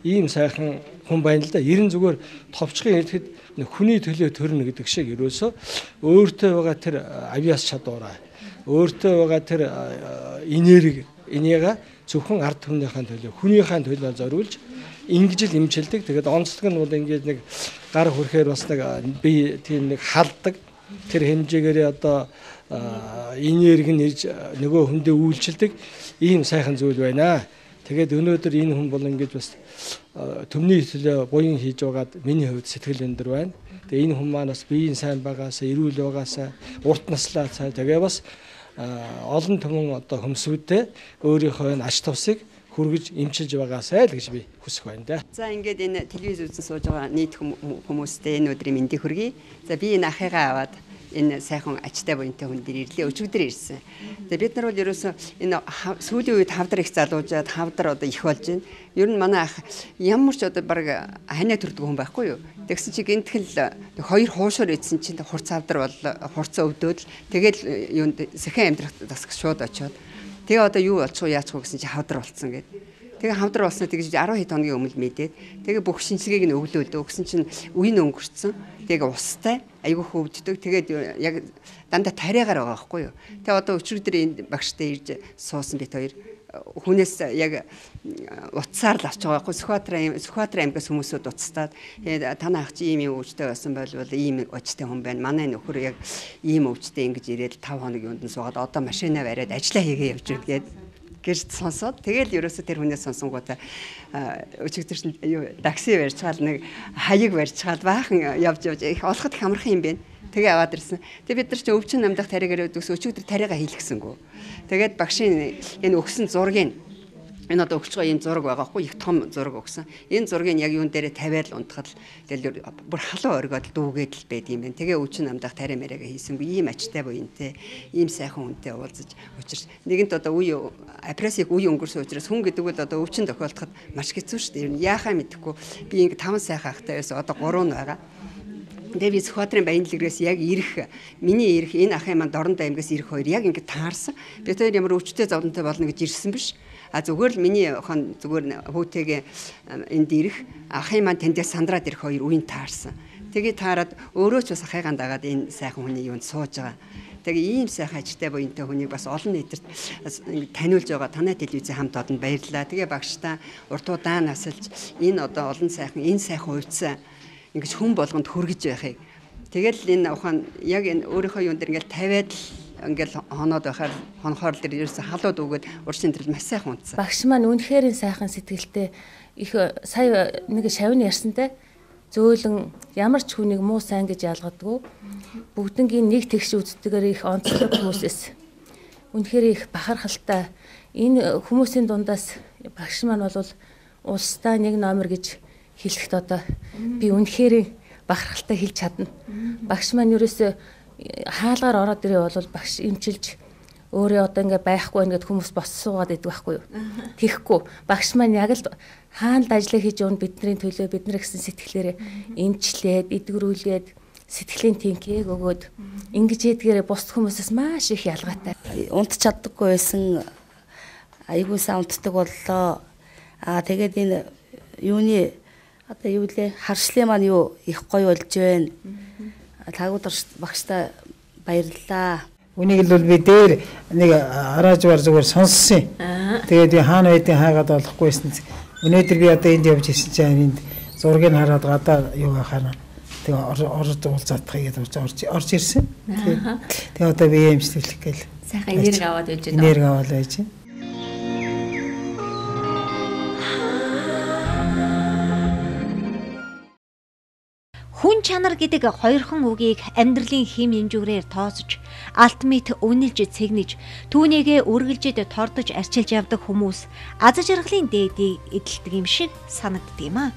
ийм сайхан хүн байна л да. Ер нь зүгээр товчхон ирэхэд хүний төлөө төрнө гэдэг шиг ерөөсөө өөртөө байгаа тэр авиас чадвараа, өөртөө байгаа тэр энерги энийг зөвхөн ард түмнийхэн төлөө, хүнийхэн төлөө зориулж ингэж л имчилдэг. Тэгээд онцлог нь бол ингээд нэг гар хүрэхээр бас нэг би тийм нэг халддаг. Тэр хэмжээгээр одоо энерги нь ирж нөгөө хүндээ үйлчилдэг ийм сайхан зүйл байна. Тэгээд өнөөдөр энэ хүн бол ингэж бас төмний төлөө буян хийж байгаад миний хувьд сэтгэл өндөр байна. Тэгээд энэ хүн маань бас биеийн сайн байгаасаа, эрүүл байгаасаа, урт наслаа цаа тэгээ бас олон түмэн одоо хөмсгүүдтэй өөрийнхөө ач тусыг хүргэж эмчилж байгаасай л гэж би хүсэх байна да. За ингээд энэ телевиз үзэн сууж байгаа нийт хүмүүстэй энэ өдрийн мэндийг хүргэе. За би энэ ахыгаа аваад энэ сайхан ачтай буянтай хүн дээр ирлээ. Өчигдөр ирсэн. За бид нар бол ерөөсөө энэ сүүлийн үед хавдар их залуужаад хавдар одоо их болж байна. Ер нь манай ах ямар ч одоо баг ханиа төрдөг хүн байхгүй юу? Тэгсэн чи гинтгэл хоёр хуушаар идсэн чинь хурц хавдар бол хурц өвдөөд тэгэл юунд сэхэн амьдрах тасг шууд очиод тэгээ одоо юу болчих вэ яачих вэ гэсэн чи хавдар болцсон гэдэг. Тэгээ хавдар болсноо тэгж 10 хэд хоногийн өмнө мэдээд тэгээ бүх шинжилгээг нь өглөөлөө. Өгсөн чинь үе нь өнгөрцөн. Тэгээ устай айгүй хөвддөг. Тэгээд яг дандаа тариагаар байгаа байхгүй юу. Тэгээ одоо өчигдөр энэ багштай ирж суусан бит хоёр хүнээс яг утсаар л авч байгаа байхгүй. Сүхбаатар аймгаас хүмүүсүүд уцтаад танаа ах чи ийм өвчтэй байсан бол ийм очтой хүн байна. Манай нөхөр яг ийм өвчтэй ингэж ирээд 5 хоног юунд нь суугаад одоо машинаа бариад ажиллаа хийгээ явж иргээд гэж сонсоод тэгэл ерөөсө тэр хүнээс сонсонгуудаа өчигдөр юу такси барьцгаал нэг хаяг барьцгаал баахан явж их олоход их амархан юм байна. Тэгээ аваад ирсэн. Тэгээ бид нар чи өвчин намдах тариагаар өгдөгс өчигдөр тариагаа хийлгэсэнгүү. Тэгээд багшийн энэ өгсөн зургийг энэ одоо өгч байгаа ийм зураг байгаа хгүй их том зураг өгсөн. Энэ зургийг яг юун дээрээ тавиад л унтахад тэгэл бүр халуун оргиод дүүгээд л байд юм байна. Тэгээ өвчин намдах тариа мэрэгээ хийсэнгүй ийм ачтай буянтай, ийм сайхан хүнтэй уулзаж учирч нэгэнт одоо үе апрессик үе өнгөрсөн учраас хүн гэдэг бол одоо өвчин тохиолдоход маш хэцүү шүү дээ. Ер нь яахаа мэдэхгүй би ингэ 5 сайхан ахтай байсан одоо 3 нь байгаа. Тэгээ би Сүхбаатарын Баянлэгрээс яг ирэх миний ирэх энэ ахын маань Дорнод аймгаас ирэх хоёр яг ингэ таарсан. Би тэр ямар өвчтэй зовлонтой болно гэж ирсэн биш. Зүгээр л миний хон зүгээр хүүтэйгээ энд ирэх ахын маань тэндээ сандраад ирэх хоёр үеийн таарсан. Тэгээ таарад өөрөө ч бас ахыгаа дагаад энэ сайхан хүний юунд сууж байгаа. Тэгээ ийм сайхан ачтай буянтай хүнийг бас олон нийтэд таниулж байгаа танай телевизийн хамт одонд баярлалаа. Тэгээ багштай уртуудаа насалж энэ одоо олон сайхан энэ сайхан хувьцаа ингэж хүн болгонд хүргэж байхыг Тэгэл энэ ухаан яг энэ өөрийнхөө юун дээр ингээл тавиад л ингээл хоноод байхаар хонхоор л дээр ерөөсө халууд өгөөд урчин төрөл маш сайхан унтсан. Багш маань үнэхээр сайхан сэтгэлтэй их сая нэг шавны ярьсантай зөөлөн ямар ч хүнийг муу сайн гэж ялгадаггүй. Бүгднгийн нэг тэгш үздэгээр их онцлог хүмүүсээс үнэхээр их бахархалтай. Энэ хүмүүсийн дундаас багш маань бол улстай нэг номер гэж хэлэхэд одоо би үнэхээр бахархалтай хэлж чадна. Багш маань ерөөсөө хаалгаар ороод ирээ бол багш имчилж өөрөө одоо ингээ байхгүй ингээд хүмүүс боссуугаад идэх байхгүй юу. Тэхгүй багш маань яг л хаанд ажиллаа хийж өгн бидний төлөө бидний гэсэн сэтгэлээрээ эмчлээд эдгэрүүлээд сэтгэлийн тэнхийг өгөөд ингэж ядгээрээ бус хүмүүсээс маш их ялгаатай. Унт чаддаггүй байсан айгуусаа унтдаг боллоо. Тэгээд энэ юуны одоо юу лээ харшлын маань юу их гоё болж байна. Лхагвадорж багштай баярлалаа. Үнийг л би дээр нэг араажвар зүгээр сонссон. Тэгээд би хаана байдгийг хаагаад болохгүйсэн. Өнөөдөр би одоо энд явж ирсэн чинь энд зургийг хараад гадаа юу хахаар тэгээ орж уулзаадахыг орж ирсэн. Тэгээ одоо би эмчлэх гээл. Сайхан энерги аваад байж байна. Энерги аваад байж байна. Хүн чанар гэдэг хоёрхан үгийг амьдралын хэм хэмжүүрээр тооцож, алтмит үнэлж цэгнэж, түүнийгээ үргэлжид тордож арчилж явдаг хүмүүс аз жаргалын дээдийг эдэлдэг юм шиг санагддаг юм а.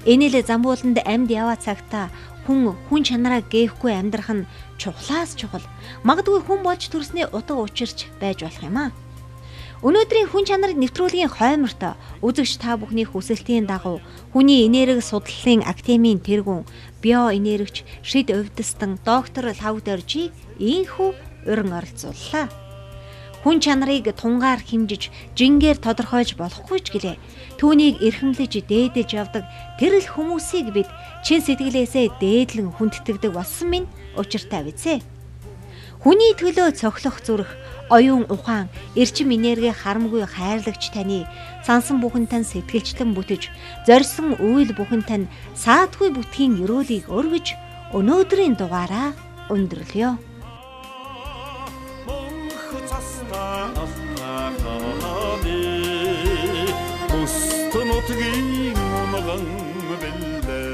Энэ л замбууланд амьд яваа цагта хүн чанараа гээхгүй амьдрах нь чухлаас чухал. Магадгүй хүн болж төрснээ утга учирч байж болох юм а. Өнөөдрийн хүн чанарын нэвтрүүлгийн хойморт үзэгч та бүхний хүсэлтийн дагуу хүний энерги судлалын академийн тэргүүн биоэнергич Шид Увдстан доктор Лхагвадоржийг ийхүү уран оролцууллаа. Хүн чанарыг тунгаар хэмжиж, жингээр тодорхойлж болохгүй ч гэлээ. Түүнийг эрхэмлэж дээдэлж явдаг тэр л хүмүүсийг бид чин сэтгэлээсээ дээдлэн хүндэтгдэг болсон минь учиртай биз. Хүний төлөө цохлох зүрх, оюун ухаан, эрчим энерги харамгүй хайрлагч таны сансан бүхэн тань сэтгэлчлэн бүтэж, зорьсон үйл бүхэн тань саадгүй бүтгийн өрөөлийг өргөж өнөөдрийн дугаараа өндөрлөё. Мөстөнөтгийн умган бэлдээ